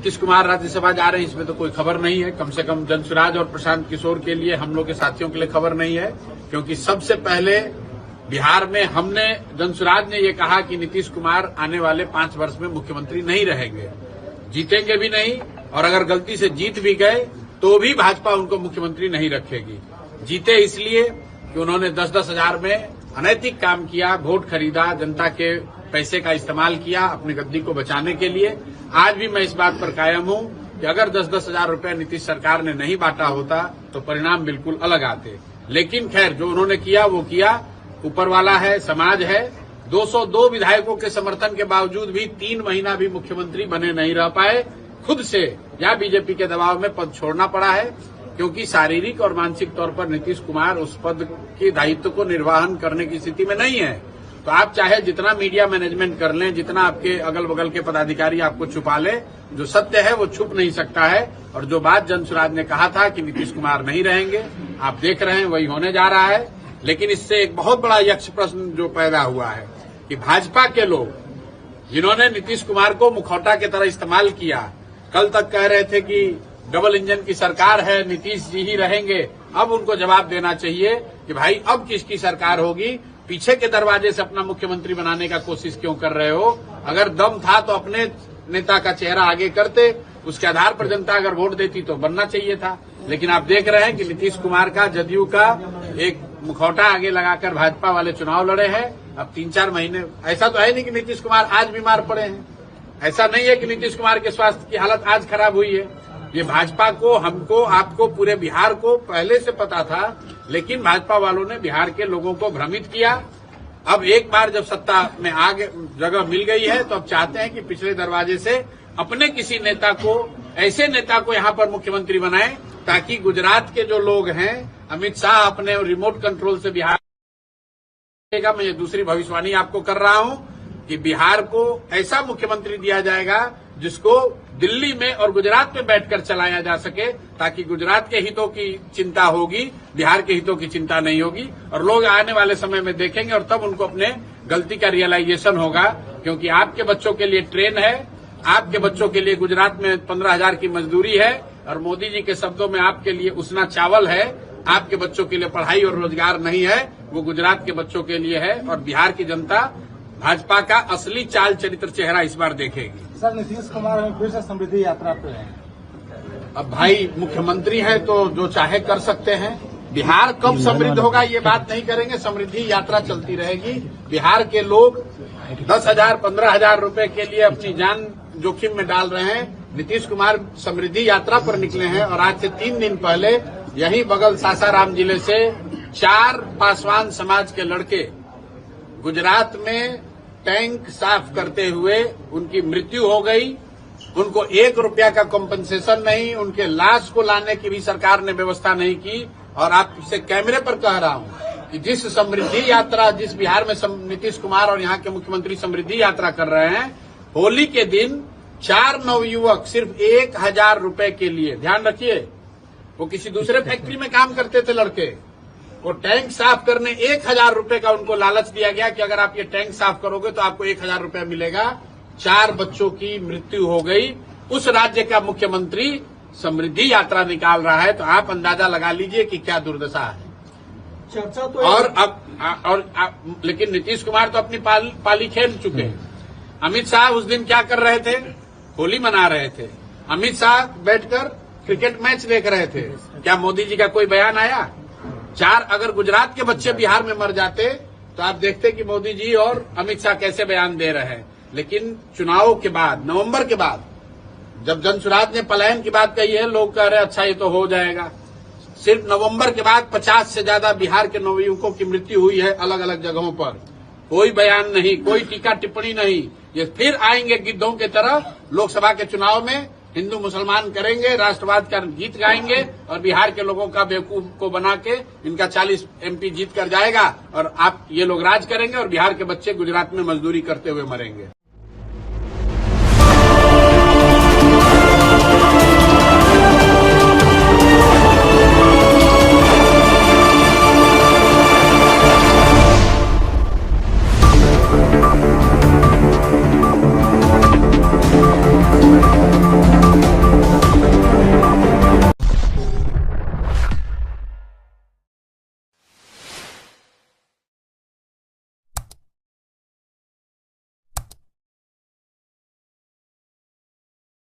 नीतीश कुमार राज्यसभा जा रहे हैं, इसमें तो कोई खबर नहीं है। कम से कम जनसुराज और प्रशांत किशोर के लिए, हम लोग के साथियों के लिए खबर नहीं है, क्योंकि सबसे पहले बिहार में हमने, जनसुराज ने ये कहा कि नीतीश कुमार आने वाले 5 वर्ष में मुख्यमंत्री नहीं रहेंगे, जीतेंगे भी नहीं, और अगर गलती से जीत भी गए तो भी भाजपा उनको मुख्यमंत्री नहीं रखेगी। जीते इसलिए कि उन्होंने 10-10 हजार में अनैतिक काम किया, वोट खरीदा, जनता के पैसे का इस्तेमाल किया अपनी गद्दी को बचाने के लिए। आज भी मैं इस बात पर कायम हूं कि अगर 10-10 हजार रुपया नीतीश सरकार ने नहीं बांटा होता तो परिणाम बिल्कुल अलग आते। लेकिन खैर, जो उन्होंने किया वो किया, ऊपर वाला है, समाज है। 202 विधायकों के समर्थन के बावजूद भी 3 महीना भी मुख्यमंत्री बने नहीं रह पाए। खुद से या बीजेपी के दबाव में पद छोड़ना पड़ा है, क्योंकि शारीरिक और मानसिक तौर पर नीतीश कुमार उस पद के दायित्व को निर्वहन करने की स्थिति में नहीं है। तो आप चाहे जितना मीडिया मैनेजमेंट कर लें, जितना आपके अगल बगल के पदाधिकारी आपको छुपा लें, जो सत्य है वो छुप नहीं सकता है। और जो बात जनसुराज ने कहा था कि नीतीश कुमार नहीं रहेंगे, आप देख रहे हैं वही होने जा रहा है। लेकिन इससे एक बहुत बड़ा यक्ष प्रश्न जो पैदा हुआ है कि भाजपा के लोग जिन्होंने नीतीश कुमार को मुखौटा की तरह इस्तेमाल किया, कल तक कह रहे थे कि डबल इंजन की सरकार है, नीतीश जी ही रहेंगे। अब उनको जवाब देना चाहिए कि भाई अब किसकी सरकार होगी? पीछे के दरवाजे से अपना मुख्यमंत्री बनाने का कोशिश क्यों कर रहे हो? अगर दम था तो अपने नेता का चेहरा आगे करते, उसके आधार पर जनता अगर वोट देती तो बनना चाहिए था। लेकिन आप देख रहे हैं कि नीतीश कुमार का, जदयू का एक मुखौटा आगे लगाकर भाजपा वाले चुनाव लड़े हैं। अब 3-4 महीने, ऐसा तो है नहीं कि नीतीश कुमार आज बीमार पड़े हैं, ऐसा नहीं है कि नीतीश कुमार के स्वास्थ्य की हालत आज खराब हुई है। ये भाजपा को, हमको, आपको, पूरे बिहार को पहले से पता था, लेकिन भाजपा वालों ने बिहार के लोगों को भ्रमित किया। अब एक बार जब सत्ता में आगे जगह मिल गई है तो अब चाहते हैं कि पिछले दरवाजे से अपने किसी नेता को, ऐसे नेता को यहां पर मुख्यमंत्री बनाएं ताकि गुजरात के जो लोग हैं, अमित शाह अपने रिमोट कंट्रोल से बिहार, मैं ये दूसरी भविष्यवाणी आपको कर रहा हूं कि बिहार को ऐसा मुख्यमंत्री दिया जाएगा जिसको दिल्ली में और गुजरात में बैठकर चलाया जा सके, ताकि गुजरात के हितों की चिंता होगी, बिहार के हितों की चिंता नहीं होगी। और लोग आने वाले समय में देखेंगे और तब उनको अपने गलती का रियलाइजेशन होगा। क्योंकि आपके बच्चों के लिए ट्रेन है, आपके बच्चों के लिए गुजरात में 15,000 की मजदूरी है, और मोदी जी के शब्दों में आपके लिए उसना चावल है। आपके बच्चों के लिए पढ़ाई और रोजगार नहीं है, वो गुजरात के बच्चों के लिए है। और बिहार की जनता भाजपा का असली चाल चरित्र चेहरा इस बार देखेगी। सर, नीतीश कुमार फिर से समृद्धि यात्रा पे हैं। अब भाई मुख्यमंत्री है तो जो चाहे कर सकते हैं। बिहार कब समृद्ध होगा ये बात नहीं करेंगे, समृद्धि यात्रा चलती रहेगी। बिहार के लोग 10,000, 15,000 रुपए के लिए अपनी जान जोखिम में डाल रहे हैं। नीतीश कुमार समृद्धि यात्रा पर निकले हैं और आज से 3 दिन पहले यही बगल सासाराम जिले से 4 पासवान समाज के लड़के गुजरात में टैंक साफ करते हुए उनकी मृत्यु हो गई। उनको 1 रुपया का कॉम्पनसेशन नहीं, उनके लाश को लाने की भी सरकार ने व्यवस्था नहीं की। और आपसे कैमरे पर कह रहा हूं कि जिस समृद्धि यात्रा, जिस बिहार में नीतीश कुमार और यहाँ के मुख्यमंत्री समृद्धि यात्रा कर रहे हैं, होली के दिन 4 नवयुवक सिर्फ 1,000 रुपए के लिए, ध्यान रखिए, वो किसी दूसरे फैक्ट्री में काम करते थे लड़के, वो टैंक साफ करने 1,000 रुपए का उनको लालच दिया गया कि अगर आप ये टैंक साफ करोगे तो आपको 1,000 रुपया मिलेगा। 4 बच्चों की मृत्यु हो गई। उस राज्य का मुख्यमंत्री समृद्धि यात्रा निकाल रहा है, तो आप अंदाजा लगा लीजिए कि क्या दुर्दशा है। चर्चा तो लेकिन नीतीश कुमार तो अपनी पाली खेल चुके हैं। अमित शाह उस दिन क्या कर रहे थे? होली मना रहे थे। अमित शाह बैठकर क्रिकेट मैच देख रहे थे। क्या मोदी जी का कोई बयान आया? 4 अगर गुजरात के बच्चे बिहार में मर जाते तो आप देखते कि मोदी जी और अमित शाह कैसे बयान दे रहे हैं। लेकिन चुनाव के बाद, नवंबर के बाद, जब जनसुराज ने पलायन की बात कही है, लोग कह रहे हैं अच्छा ये तो हो जाएगा। सिर्फ नवंबर के बाद 50 से ज्यादा बिहार के नवयुवकों की मृत्यु हुई है अलग अलग जगहों पर। कोई बयान नहीं, कोई टीका टिप्पणी नहीं। ये फिर आएंगे गिद्धों की तरह, लोकसभा के चुनाव में हिंदू मुसलमान करेंगे, राष्ट्रवाद का गीत गाएंगे और बिहार के लोगों का बेवकूफ को बना के इनका 40 MP जीत कर जाएगा और आप ये लोग राज करेंगे और बिहार के बच्चे गुजरात में मजदूरी करते हुए मरेंगे।